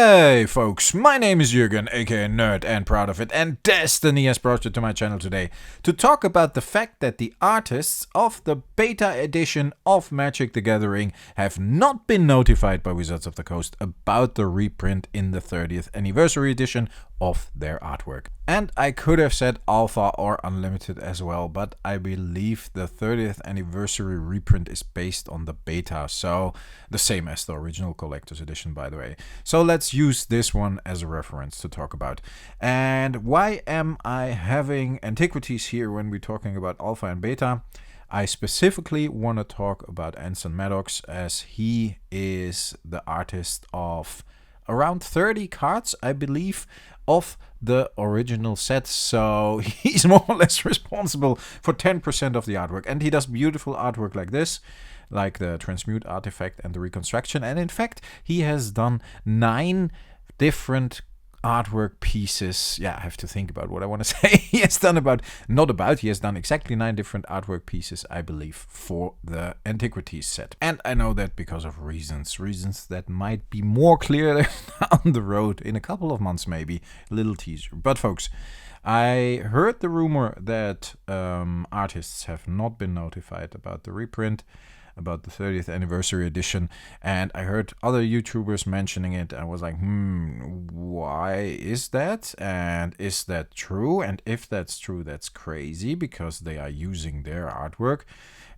Hey folks, my name is Jürgen, aka Nerd and Proud of It, and Destiny has brought you to my channel today to talk about the fact that the artists of the beta edition of Magic the Gathering have not been notified by Wizards of the Coast about the reprint in the 30th anniversary edition of their artwork. And I could have said Alpha or Unlimited as well, but I believe the 30th anniversary reprint is based on the beta, so the same as the original collector's edition, by the way. So let's use this one as a reference to talk about. And why am I having antiquities here when we're talking about Alpha and Beta? I specifically want to talk about Anson Maddox, as he is the artist of around 30 cards, I believe, of the original set. So he's more or less responsible for 10% of the artwork. And he does beautiful artwork like this, like the Transmute artifact and the Reconstruction. And in fact, he has done 9 different artwork pieces. Yeah, I have to think about what I want to say. He has done he has done exactly 9 different artwork pieces, I believe, for the Antiquities set. And I know that because of reasons that might be more clear down the road in a couple of months, maybe. A little teaser. But folks, I heard the rumor that artists have not been notified about the reprint, about the 30th anniversary edition, and I heard other YouTubers mentioning it. I was like, why is that? And is that true? And if that's true, that's crazy, because they are using their artwork.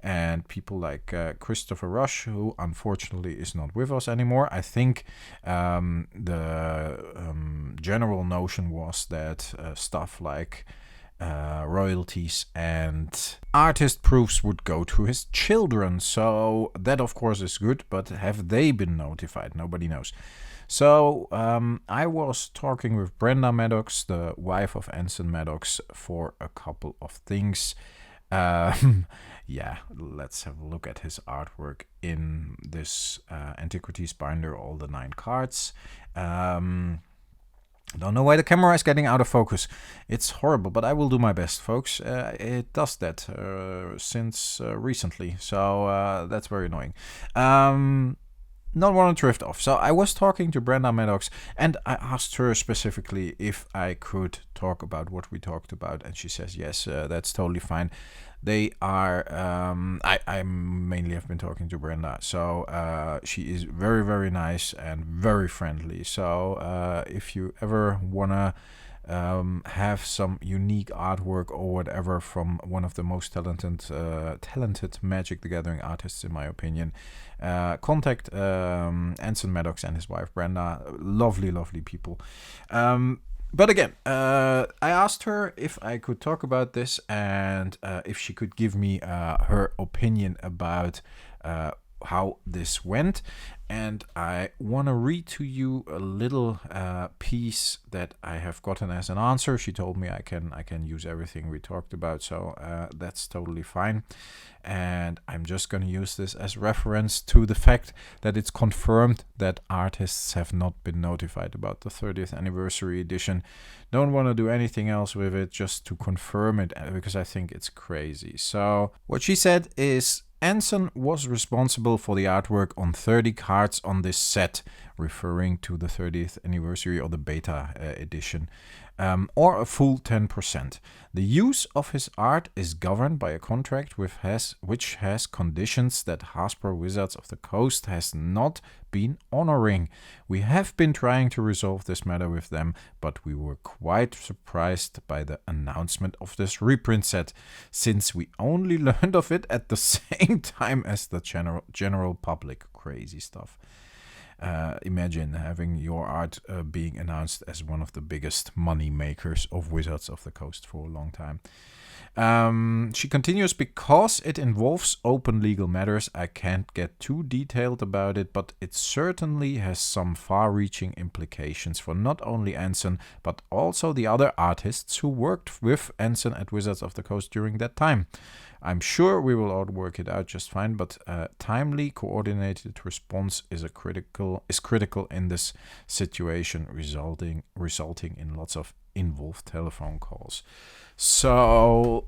And people like Christopher Rush, who unfortunately is not with us anymore. I think the general notion was that stuff like royalties and artist proofs would go to his children. So that of course is good, but have they been notified? Nobody knows. So I was talking with Brenda Maddox, the wife of Anson Maddox, for a couple of things. Yeah, let's have a look at his artwork in this Antiquities binder, all the 9 cards. Don't know why the camera is getting out of focus. It's horrible, but I will do my best, folks. It does that since recently, so that's very annoying. Not want to drift off. So I was talking to Brenda Maddox, and I asked her specifically if I could talk about what we talked about, and she says yes, that's totally fine. They are, I mainly have been talking to Brenda, so she is very, very nice and very friendly. So if you ever wanna have some unique artwork or whatever from one of the most talented Magic the Gathering artists, in my opinion, contact Anson Maddox and his wife Brenda. Lovely people. But again, I asked her if I could talk about this, and if she could give me her opinion about how this went. And I want to read to you a little piece that I have gotten as an answer. She told me I can use everything we talked about, so that's totally fine. And I'm just going to use this as reference to the fact that it's confirmed that artists have not been notified about the 30th anniversary edition. Don't want to do anything else with it, just to confirm it, because I think it's crazy. So what she said is, Anson was responsible for the artwork on 30 cards on this set, referring to the 30th anniversary or the beta edition, or a full 10%. The use of his art is governed by a contract which has conditions that Hasbro Wizards of the Coast has not been honoring. We have been trying to resolve this matter with them, but we were quite surprised by the announcement of this reprint set, since we only learned of it at the same time as the general public. Crazy stuff. Imagine having your art being announced as one of the biggest money makers of Wizards of the Coast for a long time. She continues, because it involves open legal matters, I can't get too detailed about it, but it certainly has some far-reaching implications for not only Anson, but also the other artists who worked with Anson at Wizards of the Coast during that time. I'm sure we will all work it out just fine, but timely, coordinated response is critical in this situation, resulting in lots of involved telephone calls. So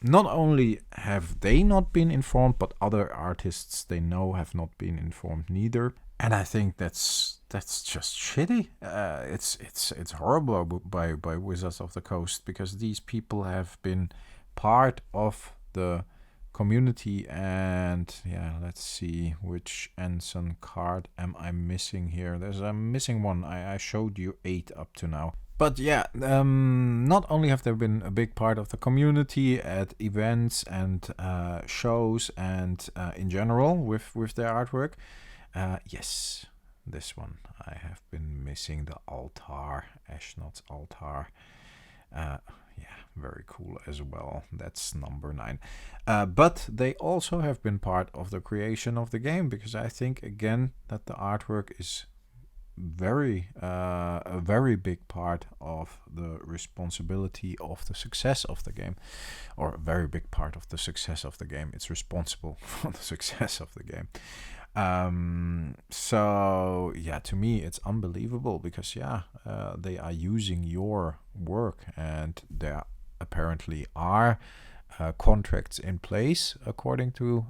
not only have they not been informed, but other artists they know have not been informed neither. And I think that's just shitty. It's horrible by Wizards of the Coast, because these people have been part of the community. And yeah, let's see, which Anson card am I missing here? I'm missing one. I showed you 8 up to now. But yeah, not only have they been a big part of the community at events and shows and in general with their artwork. Yes, this one. I have been missing the altar, Ashnod's altar. Yeah, very cool as well. That's number 9. But they also have been part of the creation of the game, because I think, again, that the artwork is a very big part of the responsibility of the success of the game, or a very big part of the success of the game. It's responsible for the success of the game. So yeah, to me it's unbelievable, because they are using your work, and there apparently are contracts in place according to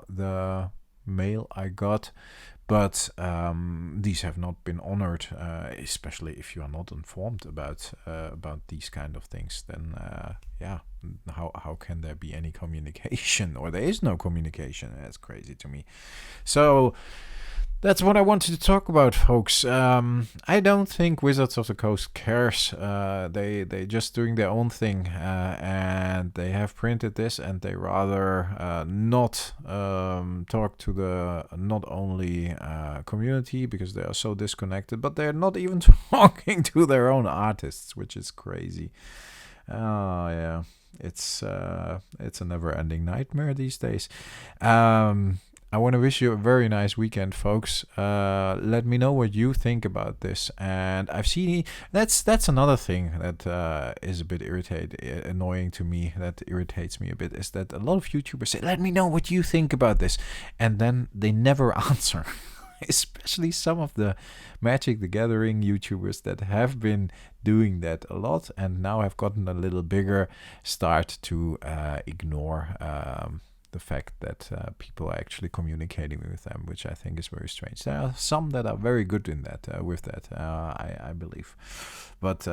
the mail I got. But these have not been honored, especially if you are not informed about these kind of things. Then how can there be any communication? Or there is no communication. That's crazy to me. So that's what I wanted to talk about, folks. I don't think Wizards of the Coast cares. They just doing their own thing, and they have printed this, and they rather not talk to the not only community, because they are so disconnected, but they're not even talking to their own artists, which is crazy. Yeah, it's a never-ending nightmare these days. I want to wish you a very nice weekend, folks. Let me know what you think about this. And I've seen that's another thing that is a bit annoying to me. That irritates me a bit, is that a lot of YouTubers say, "Let me know what you think about this," and then they never answer. Especially some of the Magic the Gathering YouTubers that have been doing that a lot, and now have gotten a little bigger, start to ignore the fact that people are actually communicating with them, which I think is very strange. There are some that are very good in that, I believe. But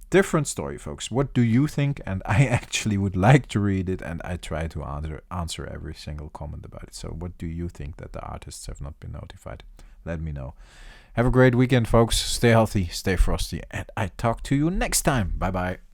different story, folks. What do you think? And I actually would like to read it, and I try to answer every single comment about it. So what do you think that the artists have not been notified? Let me know. Have a great weekend, folks. Stay healthy, stay frosty, and I talk to you next time. Bye-bye.